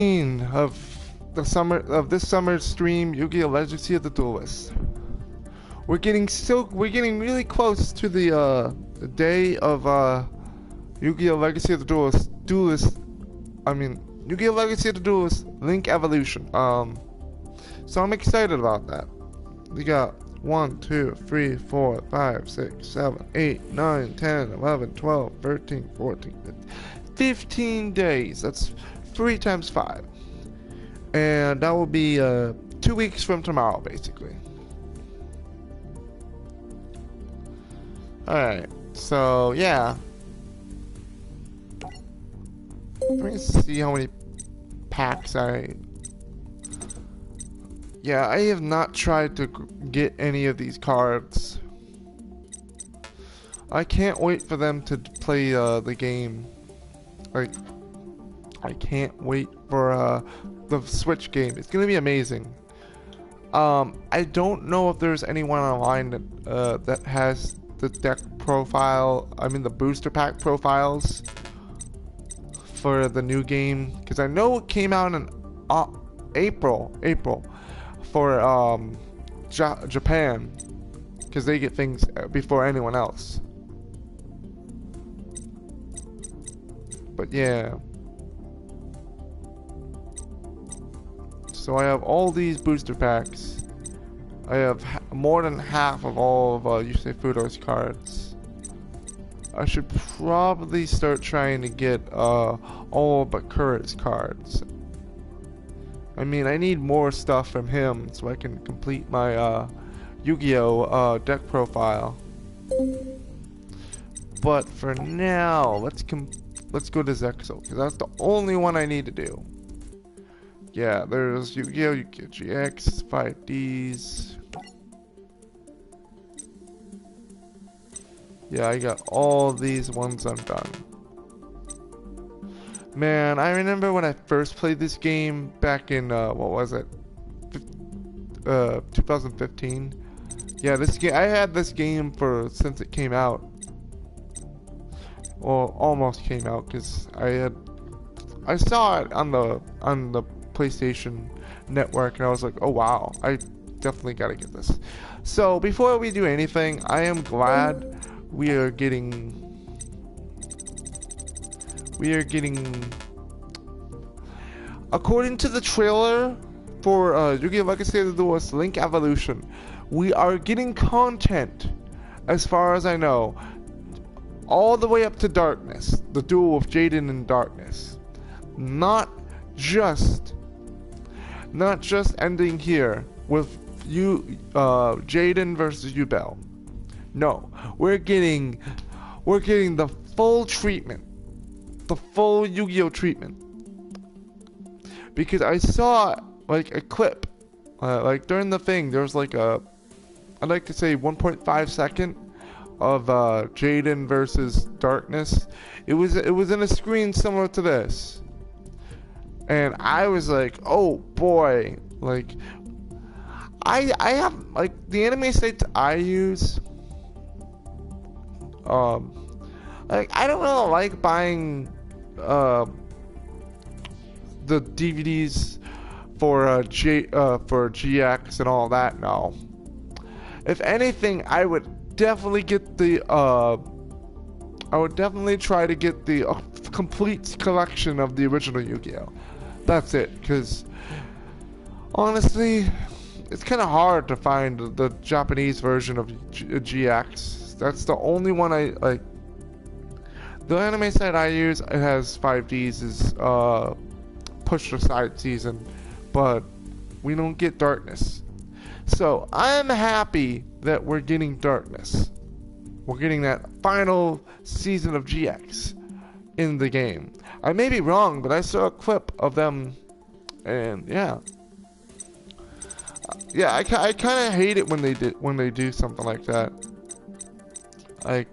Of this summer's stream, Yu-Gi-Oh! Legacy of the Duelist. We're getting really close to the day of Yu-Gi-Oh! Legacy of the Yu-Gi-Oh! Legacy of the Duelist Link Evolution. So I'm excited about that. We got 1, 2, 3, 4, 5, 6, 7, 8, 9, 10, 11, 12, 13, 14, 15 days. That's 3 times 5. And that will be 2 weeks from tomorrow, basically. Alright, so yeah. Let me see how many packs Yeah, I have not tried to get any of these cards. I can't wait for them to play the game. Like, I can't wait for the Switch game. It's gonna be amazing. I don't know if there's anyone online that has the deck profile. I mean the booster pack profiles for the new game, because I know it came out in April for Japan, because they get things before anyone else. But yeah. So I have all these booster packs. I have more than half of all of Yusei Fudo's cards. I should probably start trying to get all but Kurt's cards. I mean, I need more stuff from him so I can complete my Yu-Gi-Oh! Deck profile. But for now, let's go to Zexal, because that's the only one I need to do. Yeah, there's Yu-Gi-Oh! Yu-Gi-Oh! GX, 5Ds. Yeah, I got all these ones undone. Man, I remember when I first played this game back in, what was it? 2015. Yeah, this game, I had this game since it came out. Well, almost came out, because I saw it on the PlayStation Network, and I was like, oh wow, I definitely gotta get this. So before we do anything, I am glad we are getting according to the trailer for Yu-Gi-Oh! Legacy of the Duelist Link Evolution, we are getting content, as far as I know, all the way up to Darkness, the duel of Jaden and Darkness. Not just ending here with Jaden versus Yubel. No, we're getting the full treatment, the full Yu-Gi-Oh! Treatment. Because I saw like a clip, like during the thing, there was like I'd like to say 1.5 second of Jaden versus Darkness. It was in a screen similar to this. And I was like, oh boy, like I have like the anime sites I use. Like I don't really like buying the DVDs for GX and all that. No. If anything, I would definitely get the I would definitely try to get the complete collection of the original Yu-Gi-Oh! That's it, because honestly, it's kind of hard to find the Japanese version of GX. That's the only one I like. The anime site I use, it has 5Ds, is pushed aside season, but we don't get Darkness. So I'm happy that we're getting Darkness. We're getting that final season of GX in the game. I may be wrong, but I saw a clip of them, and yeah. Yeah, I kind of hate it when they do something like that. Like,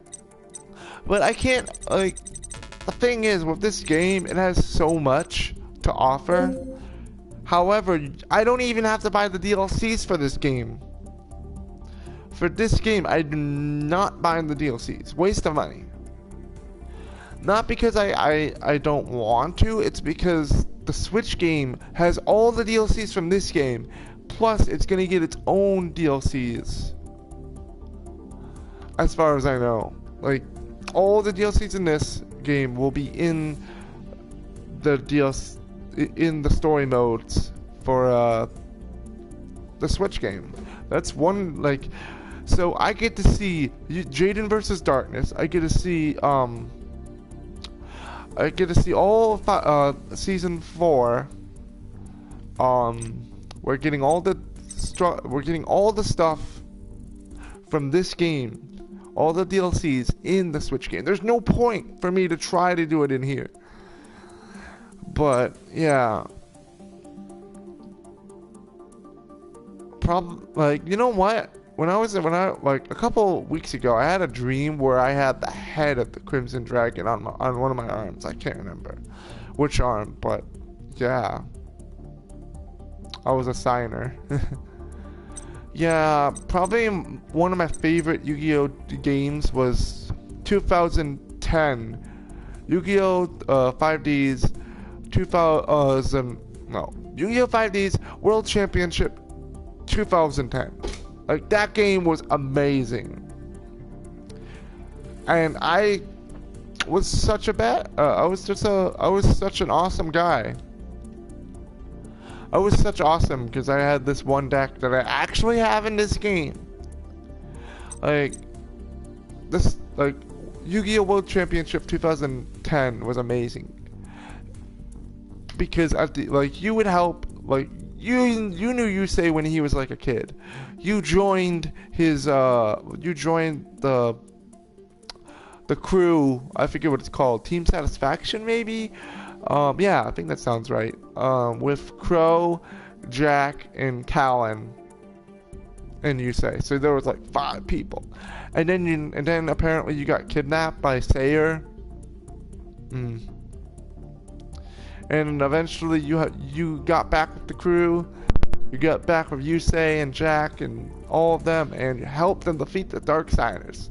but I can't, like, the thing is, with this game, it has so much to offer. However, I don't even have to buy the DLCs for this game. For this game, I do not buy the DLCs. Waste of money. Not because I don't want to, it's because the Switch game has all the DLCs from this game, plus it's gonna get its own DLCs. As far as I know, like all the DLCs in this game will be in the DLC, in the story modes for the Switch game. That's one, like, so I get to see Jaden versus Darkness. I get to see all season 4. We're getting all the stuff from this game, all the DLCs in the Switch game. There's no point for me to try to do it in here. But yeah, like, you know what? When I like a couple weeks ago, I had a dream where I had the head of the Crimson Dragon on one of my arms. I can't remember which arm, but yeah, I was a signer. Yeah, probably one of my favorite Yu-Gi-Oh games was 2010 Yu-Gi-Oh 5D's Yu-Gi-Oh 5D's World Championship 2010. Like, that game was amazing, and I was such I was such an awesome guy. I was such awesome because I had this one deck that I actually have in this game. Like Yu-Gi-Oh! World Championship 2010 was amazing because you would help, like, you knew Yusei when he was like a kid. You joined his you joined the crew. I forget what it's called. Team Satisfaction, maybe. Yeah, I think that sounds right. With Crow, Jack, and Callan, and Yusei. So there was like 5 people, and then apparently you got kidnapped by Sayer. And eventually you got back with the crew. You got back with Yusei and Jack and all of them, and helped them defeat the Darksiders.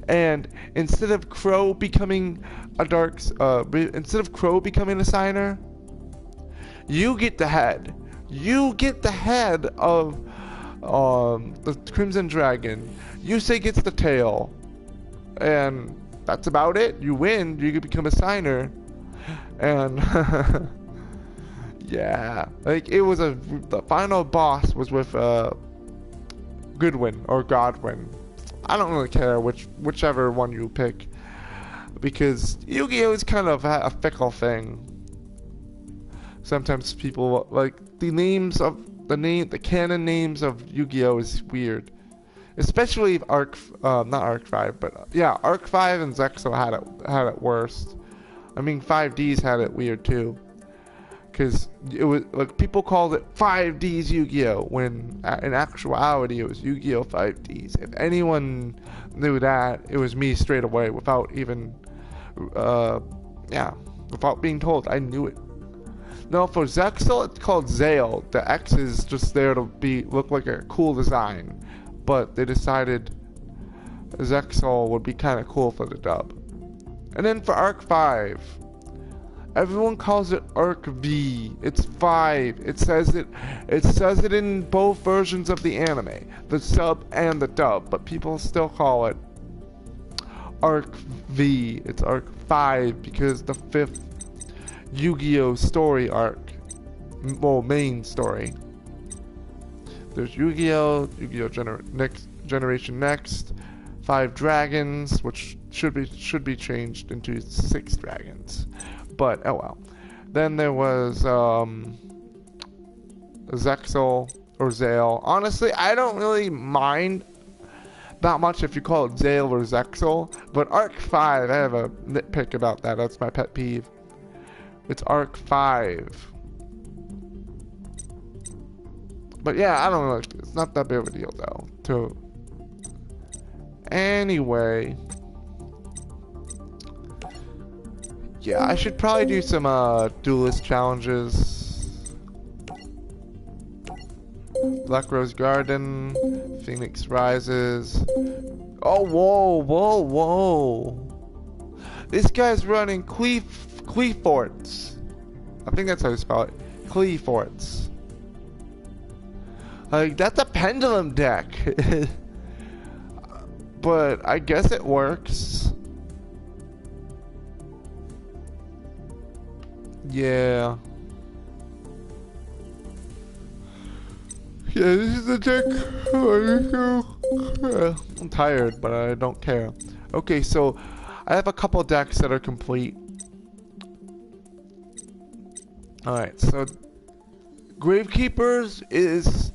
And instead of Crow becoming a signer, you get the head. You get the head of the Crimson Dragon. Yusei gets the tail, and that's about it. You win. You can become a signer, and yeah, like it was the final boss was with Goodwin or Godwin. I don't really care whichever one you pick, because Yu-Gi-Oh is kind of a fickle thing. Sometimes people like the canon names of Yu-Gi-Oh is weird, especially if Arc 5, but yeah, Arc 5 and Zexal had it worst. I mean, 5Ds had it weird too, because it was like people called it 5Ds Yu-Gi-Oh when in actuality it was Yu-Gi-Oh 5Ds. If anyone knew that, it was me straight away without even without being told. I knew it. No, for Zexal it's called Zale. The X is just there to look like a cool design, but they decided Zexal would be kind of cool for the dub. And then for Arc 5, everyone calls it Arc V. It's 5. It says it in both versions of the anime, the sub and the dub, but people still call it Arc V. It's Arc 5 because the 5th Yu-Gi-Oh story arc, well, main story. There's Yu-Gi-Oh, Next Generation Next, 5 Dragons, which should be changed into 6 dragons, but oh well. Then there was Zexal or Zale. Honestly, I don't really mind that much if you call it Zale or Zexal, but Arc 5, I have a nitpick about that. That's my pet peeve. It's Arc 5. But yeah, I don't know. It's not that big of a deal though. Anyway, yeah, I should probably do some duelist challenges. Black Rose Garden, Phoenix Rises. Oh, whoa. This guy's running Queeforts. I think that's how you spell it. Cleforts. Like, that's a pendulum deck. But I guess it works. Yeah. Yeah, this is the deck. I'm tired, but I don't care. Okay, so I have a couple decks that are complete. Alright, so Gravekeepers is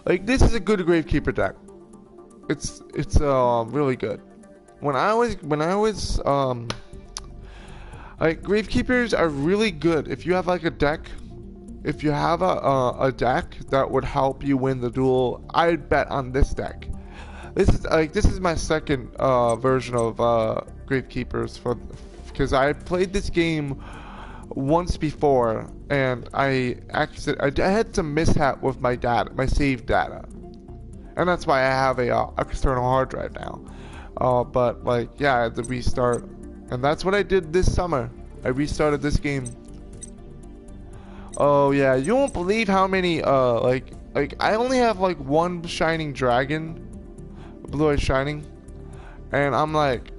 like, this is a good Gravekeeper deck. It's really good. When I was like, Gravekeepers are really good if you have like a deck. If you have a deck that would help you win the duel, I'd bet on this deck. This is my second version of Gravekeepers because I played this game once before and I had some mishap with my save data, and that's why I have a external hard drive now. But like, yeah, I had to restart, and that's what I did this summer. I restarted this game. Oh yeah, you won't believe how many like I only have like one shining dragon, blue eye shining, and I'm like,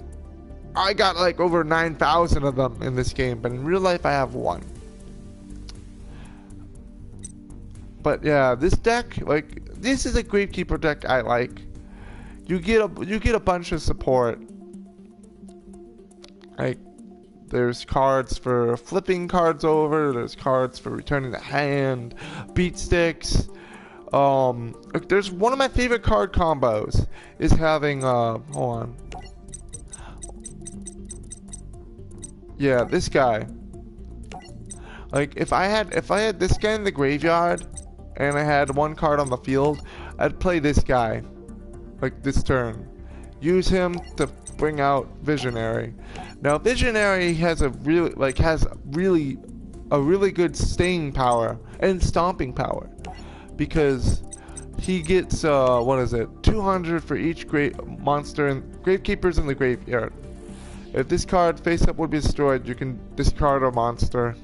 I got like over 9,000 of them in this game, but in real life I have one. But yeah, this deck, like, this is a Gravekeeper deck I like. You get a bunch of support. Like, there's cards for flipping cards over, there's cards for returning the hand, beat sticks. Look, there's one of my favorite card combos is having hold on. Yeah, this guy. Like, if I had this guy in the graveyard and I had one card on the field, I'd play this guy like this turn. Use him to bring out Visionary. Now Visionary has a really good staying power and stomping power, because he gets 200 for each monster and Gravekeepers in the graveyard. If this card face up would be destroyed, you can discard a monster,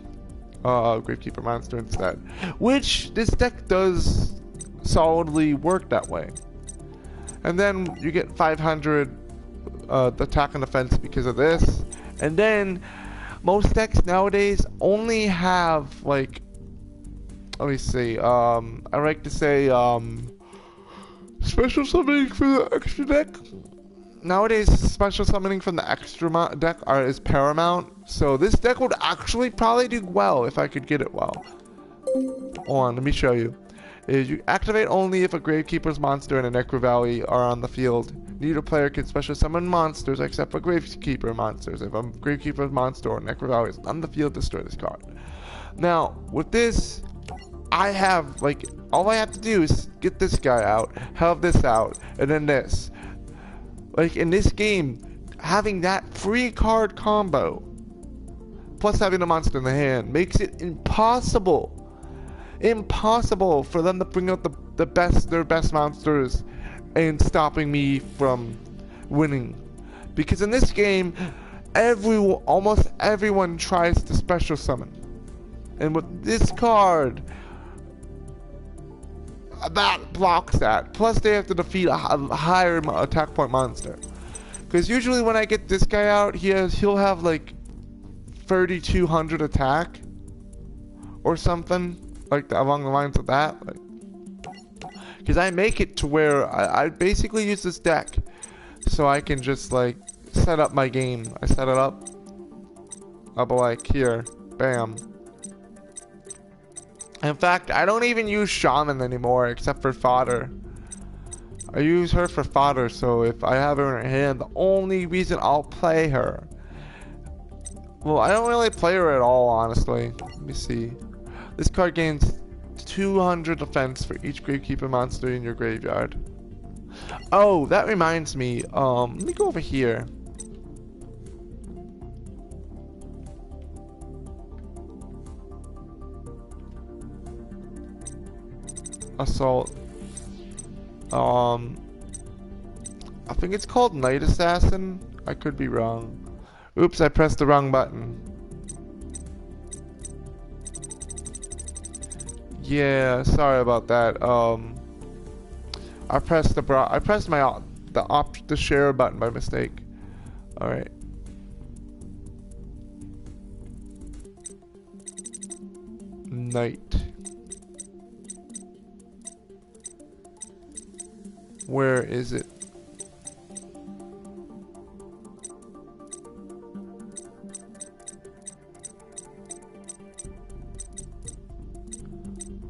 Gravekeeper monster instead, which this deck does solidly work that way. And then you get 500 attack and defense because of this. And then most decks nowadays only have, like, let me see, I like to say special summoning for the extra deck. Nowadays, special summoning from the extra deck is paramount. So this deck would actually probably do well if I could get it well. Hold on, let me show you. You activate only if a Gravekeeper's monster and a Necro Valley are on the field. Neither player can special summon monsters except for Gravekeeper monsters. If a Gravekeeper's monster or Necro Valley is on the field, destroy this card. Now, with this, I have, like, all I have to do is get this guy out, have this out, and then this. Like, in this game, having that free card combo, plus having a monster in the hand, makes it impossible for them to bring out their best monsters and stopping me from winning. Because in this game, almost everyone tries to special summon, and with this card, that blocks that. Plus they have to defeat a higher attack point monster. Because usually when I get this guy out, he'll have like 3,200 attack or something, like along the lines of that. Because I make it to where I basically use this deck so I can just like set up my game. I set it up. I'll be like, here, bam. In fact, I don't even use Shaman anymore except for fodder. I use her for fodder, so if I have her in her hand, the only reason I'll play her. Well, I don't really play her at all, honestly. Let me see. This card gains 200 defense for each Gravekeeper monster in your graveyard. Oh, that reminds me. Let me go over here. Assault. I think it's called Night Assassin. I could be wrong. Oops, I pressed the wrong button. Yeah, sorry about that. I pressed the share button by mistake. All right. Night. Where is it?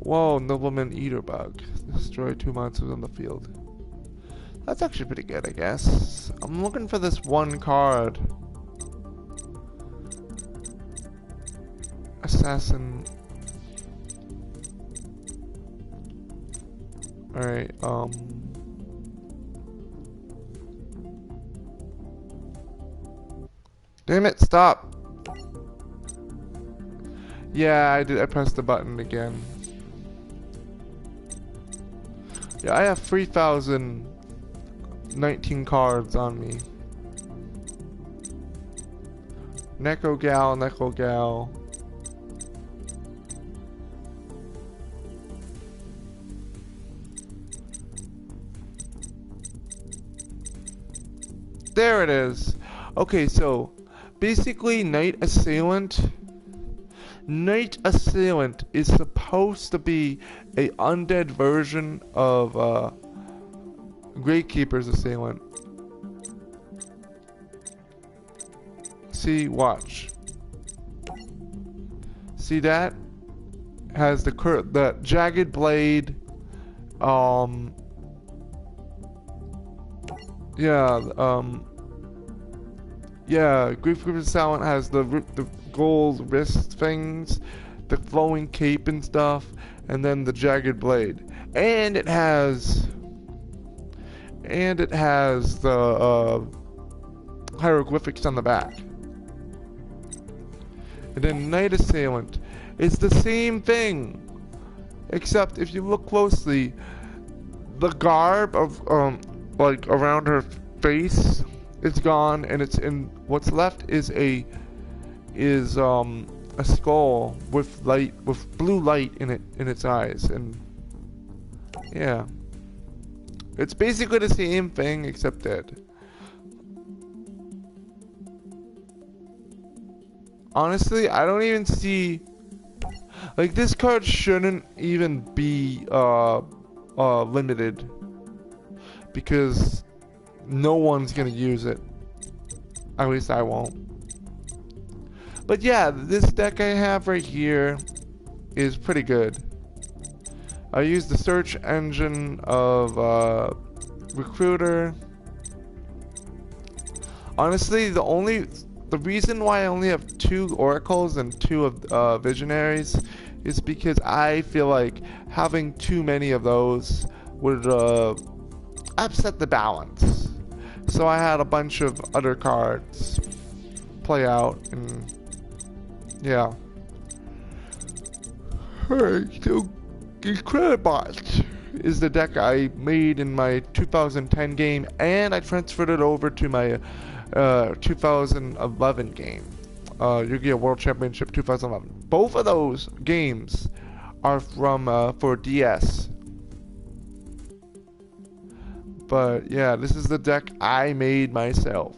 Whoa, Nobleman Eater Bug. Destroy 2 monsters on the field. That's actually pretty good, I guess. I'm looking for this one card. Assassin. Alright, damn it, stop! Yeah, I pressed the button again. Yeah, I have 3,019 cards on me. Neko Gal. There it is. Okay, so basically Night Assailant is supposed to be a undead version of Gravekeeper's Assailant. See, watch. See that? Has the jagged blade. Yeah, Gravekeeper's Assailant has the gold wrist things, the flowing cape and stuff, and then the jagged blade. And it has the hieroglyphics on the back. And then Night Assailant is the same thing, except if you look closely, the garb of like around her face is gone, and it's in what's left is a skull with blue light in its eyes, and yeah, it's basically the same thing except dead. Honestly, I don't even see, like, this card shouldn't even be limited, because no one's gonna use it. At least I won't. But yeah, this deck I have right here is pretty good. I use the search engine of Recruiter. Honestly, the reason why I only have 2 Oracles and 2 of Visionaries is because I feel like having too many of those would upset the balance. So I had a bunch of other cards play out, and yeah. Alright, so Incredibot is the deck I made in my 2010 game, and I transferred it over to my 2011 game, Yu-Gi-Oh! World Championship 2011. Both of those games are from for DS. But yeah, this is the deck I made myself.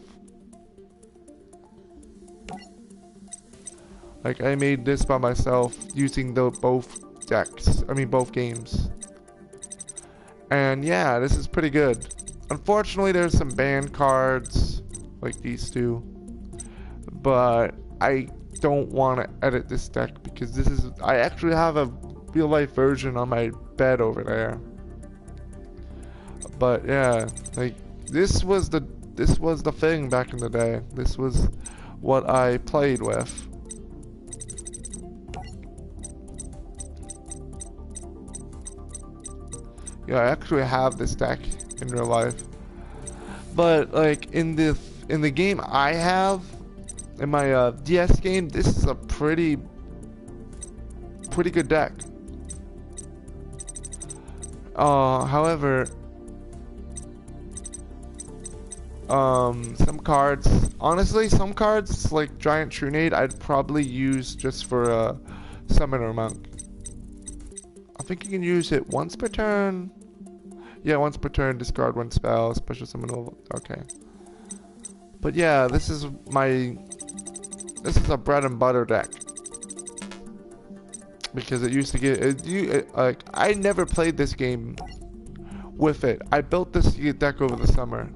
Like, I made this by myself using both games. And yeah, this is pretty good. Unfortunately, there's some banned cards, like these two. But I don't want to edit this deck because I actually have a real life version on my bed over there. But yeah, like, this was the thing back in the day. This was what I played with. Yeah, I actually have this deck in real life. But like in the game I have, in my DS game, this is a pretty good deck. However, some cards like Giant Trunade I'd probably use just for a Summoner Monk. think you can use it once per turn. Yeah, once per turn, discard one spell, special summon over. Okay. But yeah, this is a bread and butter deck. Because it used to get, like, I never played this game with it. I built this deck over the summer.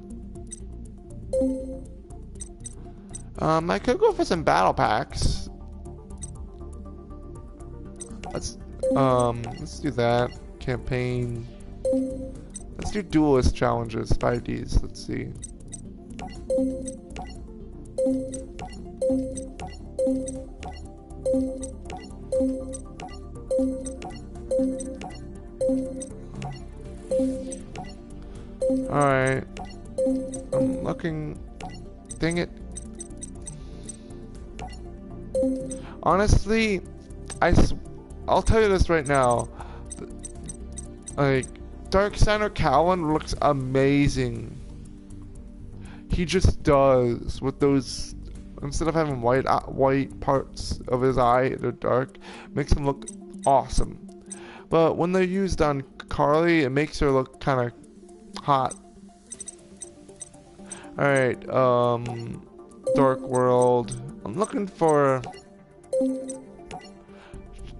I could go for some battle packs. Let's do that. Campaign. Let's do duelist challenges, 5Ds. Let's see. Alright. I'm looking. Dang it. Honestly, I'll tell you this right now. Like, Dark Center Cowan looks amazing. He just does with those. Instead of having white parts of his eye, they're dark. Makes him look awesome. But when they're used on Carly, it makes her look kind of hot. Alright, Dark World. I'm looking for...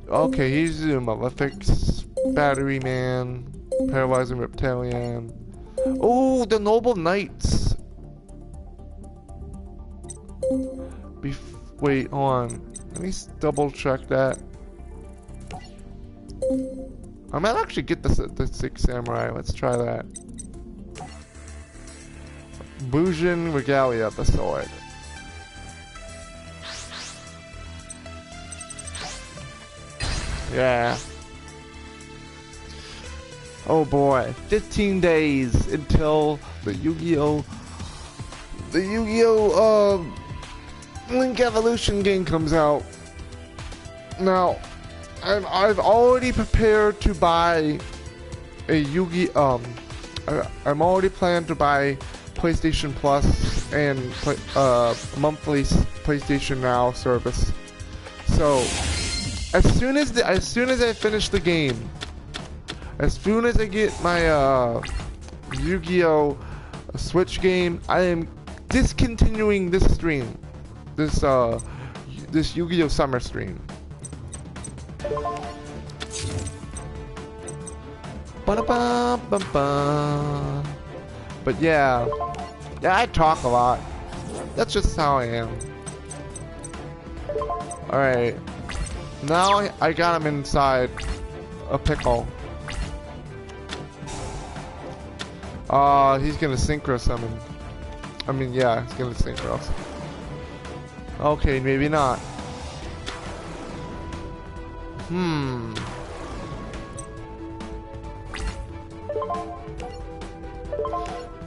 Okay, he's a Malefic's Battery Man, Paralyzing Reptilian. Oh, the Noble Knights! Wait, hold on. Let me double check that. I might actually get the 6 Samurai. Let's try that. Bujin Regalia, the sword. Yeah. Oh boy, 15 days until the Yu-Gi-Oh! Link Evolution game comes out. Now, I've already prepared to buy a Yu-Gi-Oh! I'm already planning to buy PlayStation Plus and monthly PlayStation Now service. So, as soon as I finish the game, as soon as I get my Yu-Gi-Oh! Switch game, I am discontinuing this stream. This Yu-Gi-Oh! Summer stream. Ba-da-ba-ba-ba. But yeah, I talk a lot. That's just how I am. Alright. Now I got him inside a pickle. He's gonna synchro summon. I mean, yeah, he's gonna synchro. Okay, maybe not.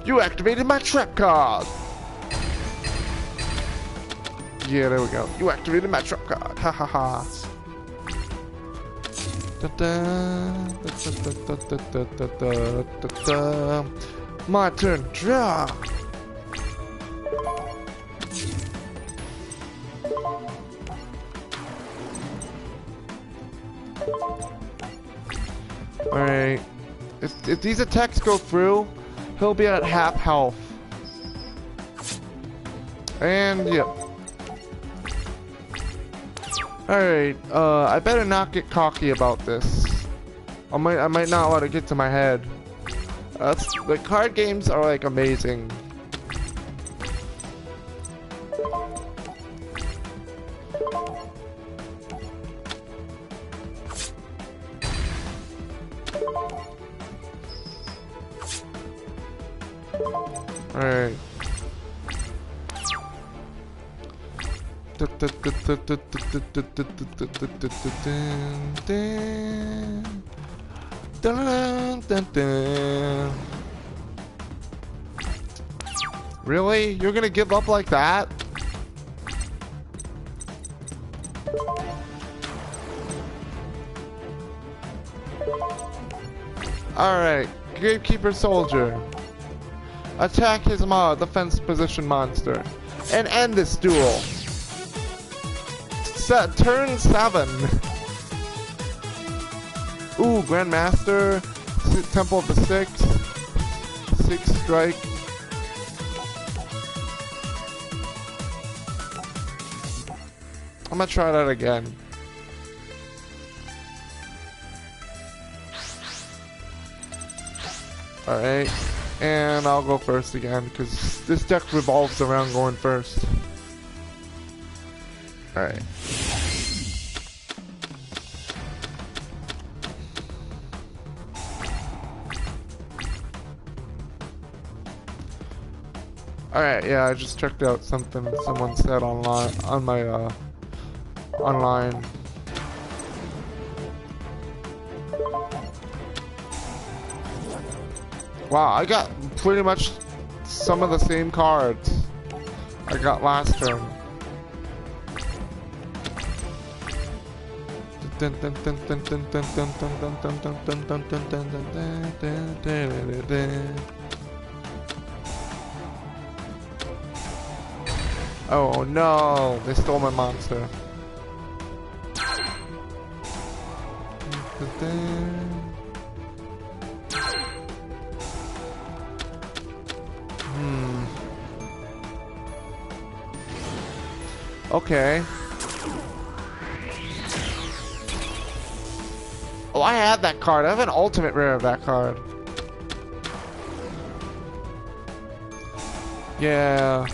You activated my trap card! Yeah, there we go. You activated my trap card. Ha ha ha. My turn. Draw. Alright. If these attacks go through, he'll be at half health. And yep. Alright, I better not get cocky about this. I might not let it get to my head. The card games are like amazing. Alright. Really? You're gonna give up like that? Alright, Gatekeeper Soldier. Attack his defense position monster. And end this duel. Turn 7. Ooh, Grandmaster, Temple of the Six, Six Strike. I'm gonna try that again. Alright, and I'll go first again, because this deck revolves around going first. Alright. Alright, yeah, I just checked out something someone said online, on my, online. Wow, I got pretty much some of the same cards I got last turn. Oh no, they stole my monster. Okay. Oh, I had that card. I have an ultimate rare of that card. Yeah.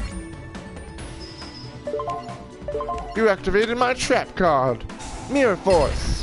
You activated my trap card. Mirror Force.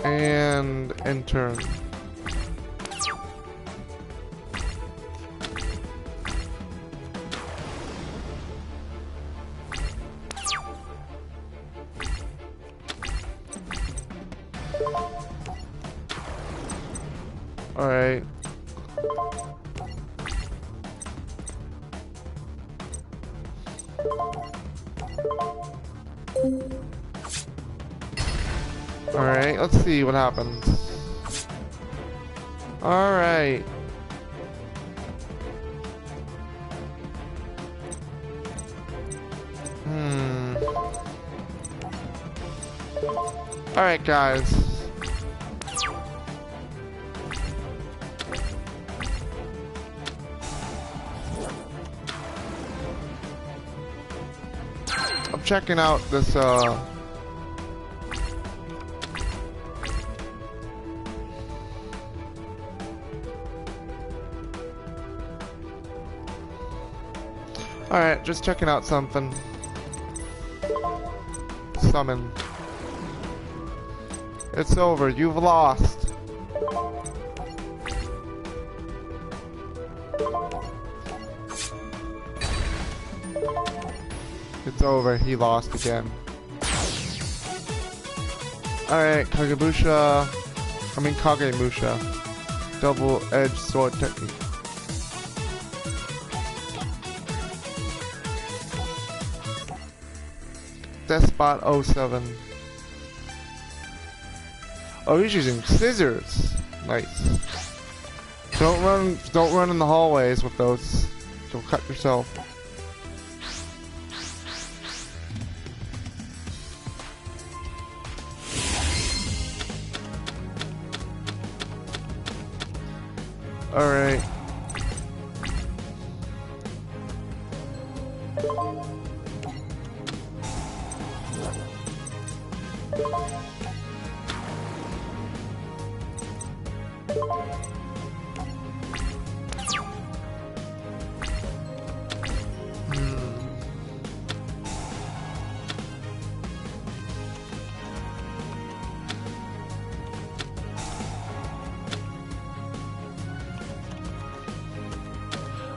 And enter. All right. Alright, let's see what happens. Alright. Alright, guys. I'm checking out this, Alright, just checking out something. Summon. It's over, you've lost. It's over, he lost again. Alright, Kagebusha. Kagemusha. Double-edged sword technique. Despot 07. Oh, he's using scissors. Nice. Don't run in the hallways with those. You'll cut yourself. All right.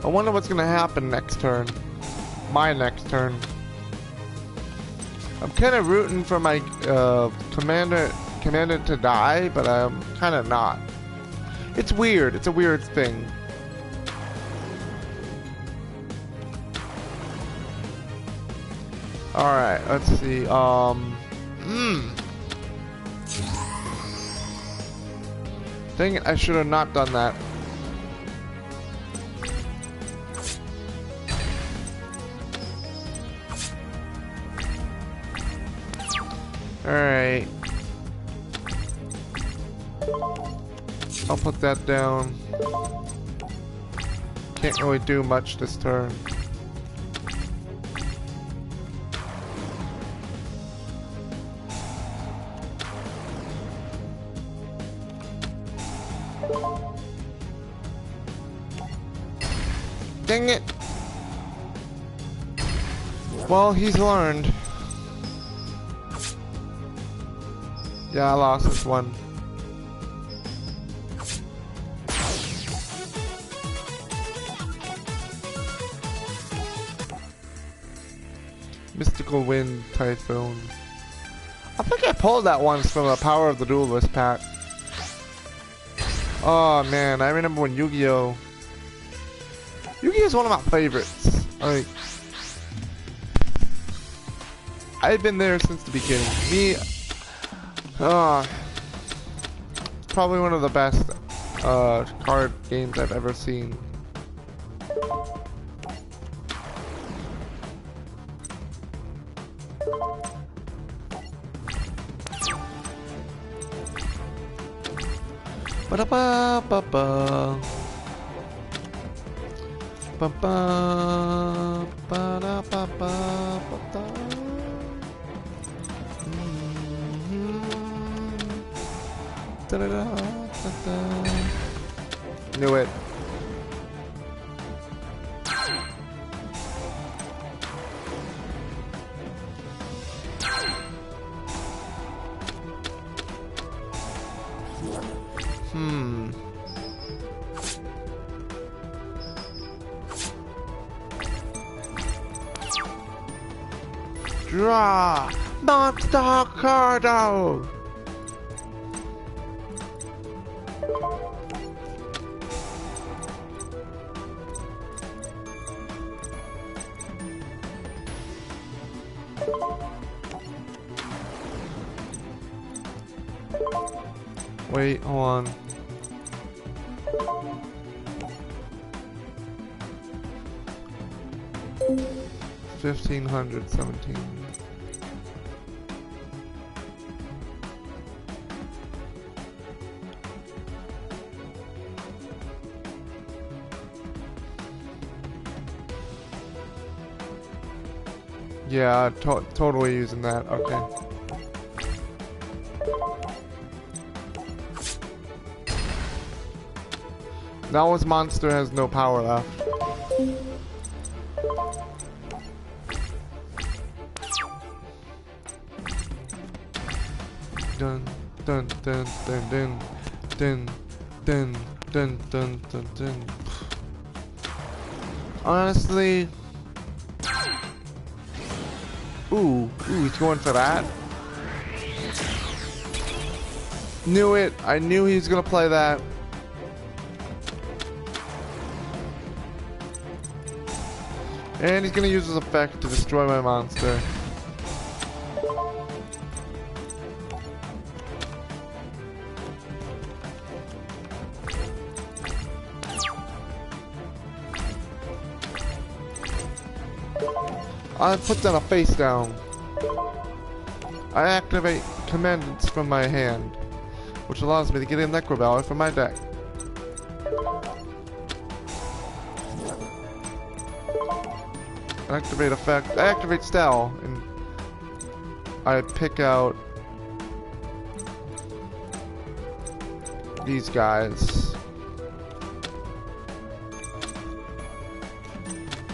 I wonder what's gonna happen next turn. My next turn. I'm kind of rooting for my commander to die, but I'm kind of not. It's weird. It's a weird thing. Alright, let's see. Dang it, I should have not done that. Alright. I'll put that down. Can't really do much this turn. Dang it! Well, he's learned. Yeah, I lost this one. Mystical Wind Typhoon. I think I pulled that once from the Power of the Duelist pack. Oh man, I remember when Yugioh. Yugioh is one of my favorites. Like, I've been there since the beginning. Probably one of the best card games I've ever seen. Ba-da-ba-ba-ba. Ba-ba-ba-ba-ba-ba. Da-da-da-da-da. Knew it. Draw! Monster Cardo! Wait, hold on. $1,517. Yeah, totally using that. Okay. Now his monster has no power left. Dun dun dun dun dun dun dun dun dun dun dun. Honestly, ooh, he's going for that. Knew it. I knew he was gonna play that. And he's gonna use his effect to destroy my monster. I put down a face down. I activate commands from my hand, which allows me to get a Necrobell from my deck. Activate effect. I activate style, and I pick out these guys.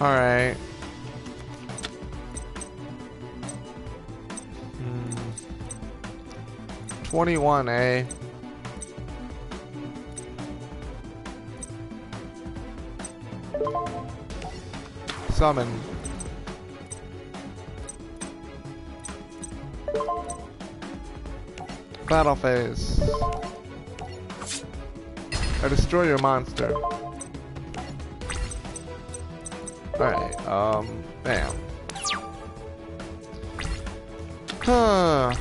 Alright. 21, eh? Summon. Battle phase. I destroy your monster. Alright, bam. Huh.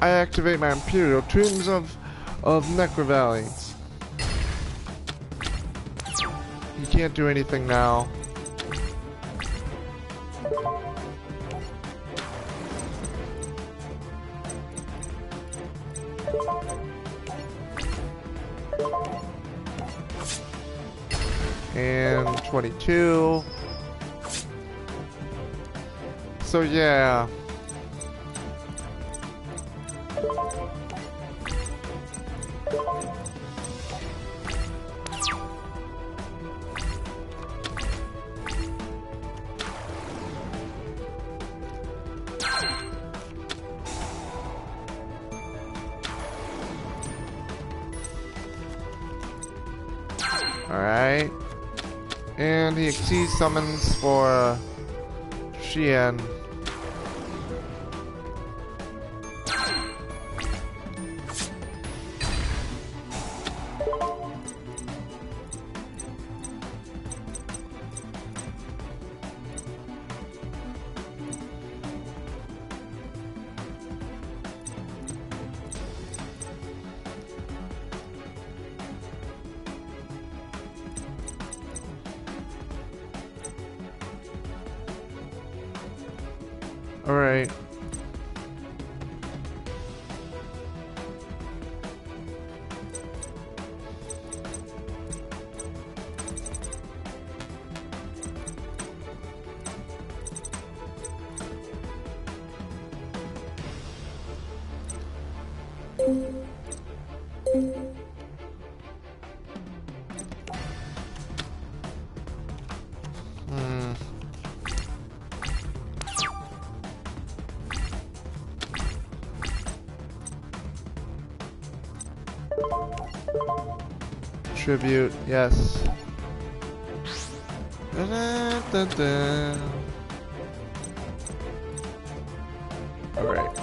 I activate my Imperial Tombs of Necro Valley. You can't do anything now. And 22. So yeah. Alright. And he exceeds summons for Xian. Alright. Tribute, yes. Da-da-da-da. Alright.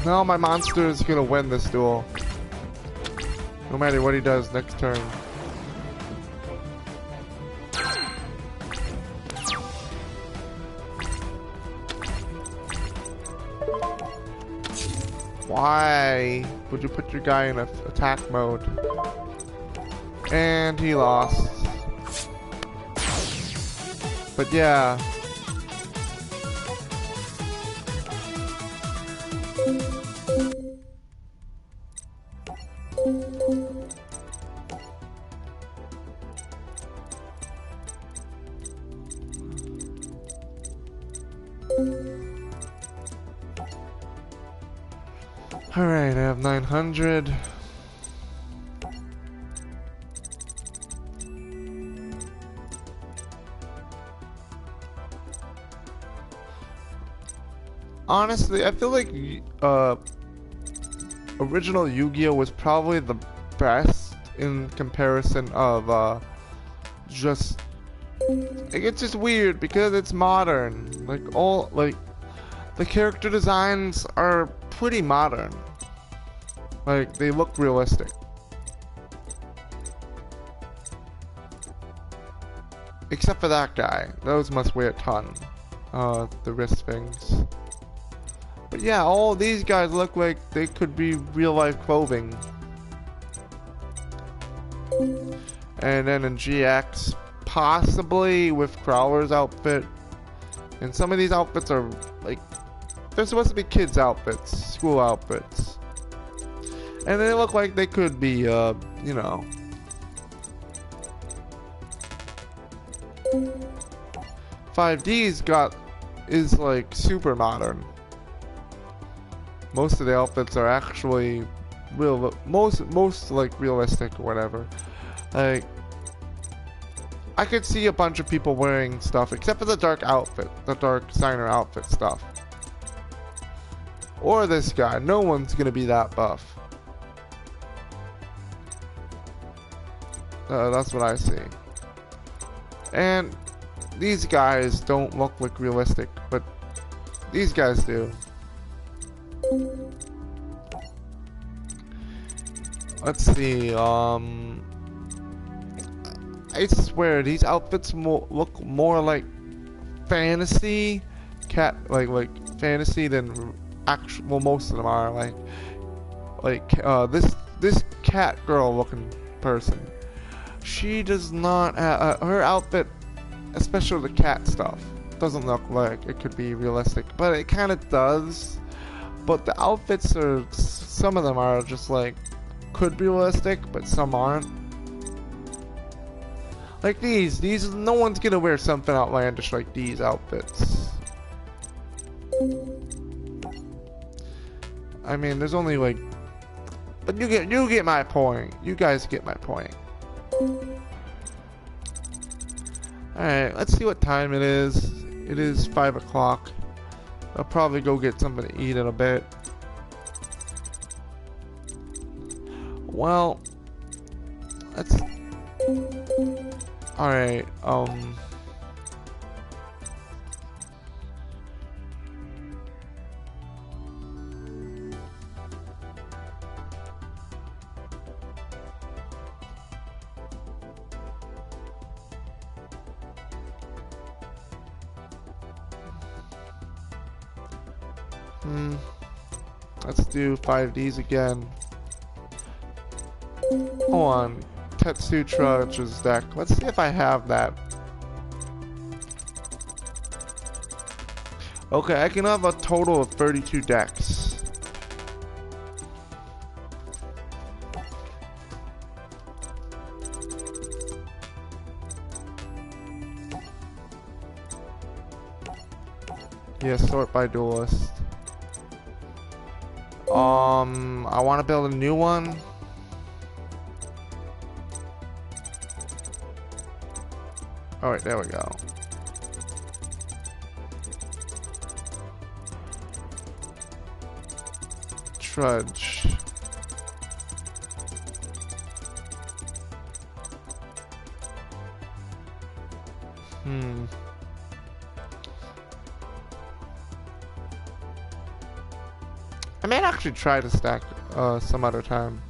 No, my monster is gonna win this duel. No matter what he does next turn. Why would you put your guy in attack mode? And he lost. But yeah. Alright, I have 900. Honestly, I feel like original Yu-Gi-Oh was probably the best in comparison of just it's just weird because it's modern. Like the character designs are pretty modern. Like they look realistic. Except for that guy. Those must weigh a ton. The wrist things. But yeah, all these guys look like they could be real life clothing. And then in GX, possibly with Crawler's outfit. And some of these outfits are like, they're supposed to be kids' outfits, school outfits. And they look like they could be, you know. .5D's is like super modern. Most of the outfits are actually most like realistic or whatever. Like I could see a bunch of people wearing stuff, except for the dark outfit, the dark signer outfit stuff. Or this guy. No one's gonna be that buff. That's what I see. And these guys don't look like realistic, but these guys do. Let's see, I swear these outfits look more like fantasy like fantasy than actual. Well, most of them are this cat girl looking person. She does not have her outfit, especially the cat stuff, doesn't look like it could be realistic, but it kind of does. But the outfits are, some of them are just like could be realistic, but some aren't. Like these, no one's gonna wear something outlandish like these outfits. I mean, there's only like, but you get my point. You guys get my point. Alright, let's see what time it is. It is 5 o'clock. I'll probably go get something to eat in a bit. Well, let's... Alright, let's do 5Ds again. Hold on. Tetsutra's deck. Let's see if I have that. Okay, I can have a total of 32 decks. Yeah, sort by duelist. I want to build a new one. Alright, there we go. Trudge. I may actually try to stack some other time.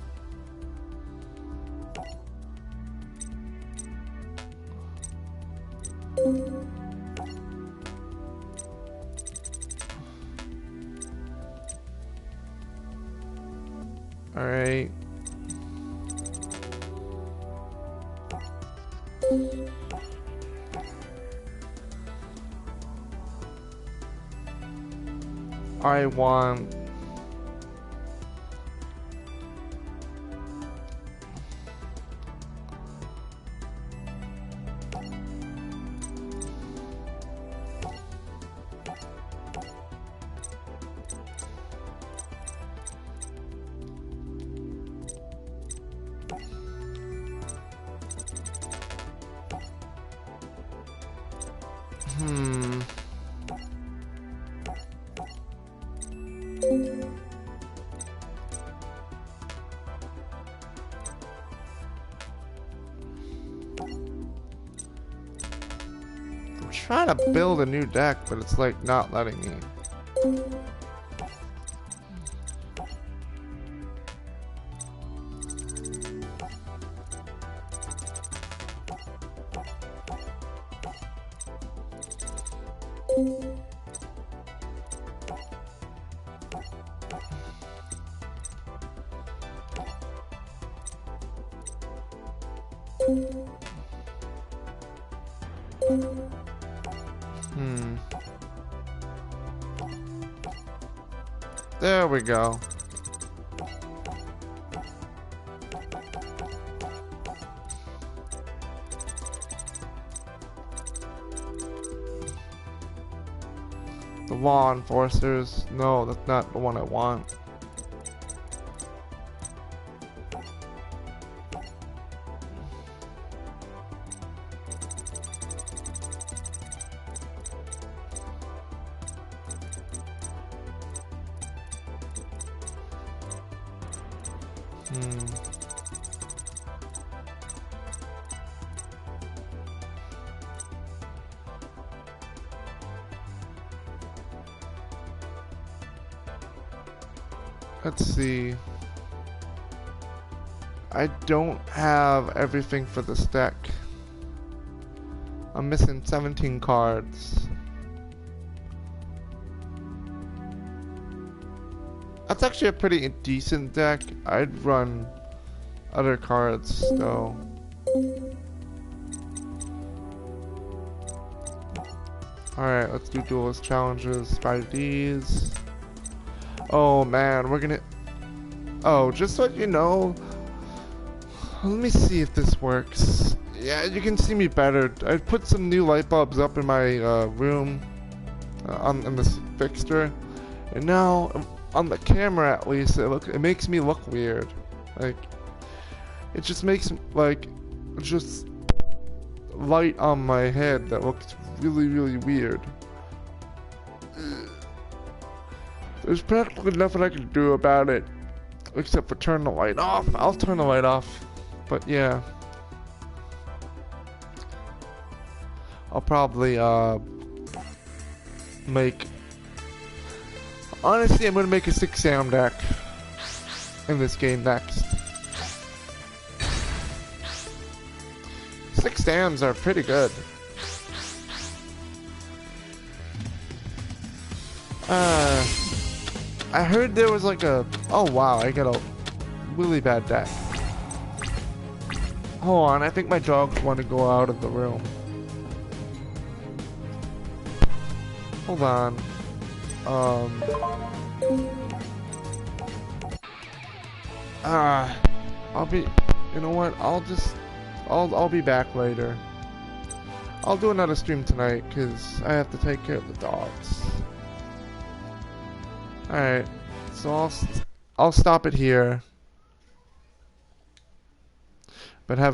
Alright. I want... I'm trying to build a new deck, but it's like not letting me. There we go. The law enforcers. No, that's not the one I want. Let's see. I don't have everything for this deck. I'm missing 17 cards. That's actually a pretty decent deck. I'd run other cards though. Alright, let's do duelist challenges, 5Ds. Oh man, we're gonna... Oh, just so you know, let me see if this works. Yeah, you can see me better. I put some new light bulbs up in my room on this fixture, and now on the camera at least it makes me look weird. Like it just makes like just light on my head that looks really weird. There's practically nothing I can do about it except for turn the light off. I'll turn the light off, but yeah. I'll probably make... Honestly, I'm gonna make a 6 Sam deck in this game next. 6 Sams are pretty good. I heard there was like a... Oh wow, I got a really bad deck. Hold on, I think my dogs want to go out of the room. Hold on. I'll be... You know what? I'll be back later. I'll do another stream tonight because I have to take care of the dogs. Alright, so I'll stop it here. But have a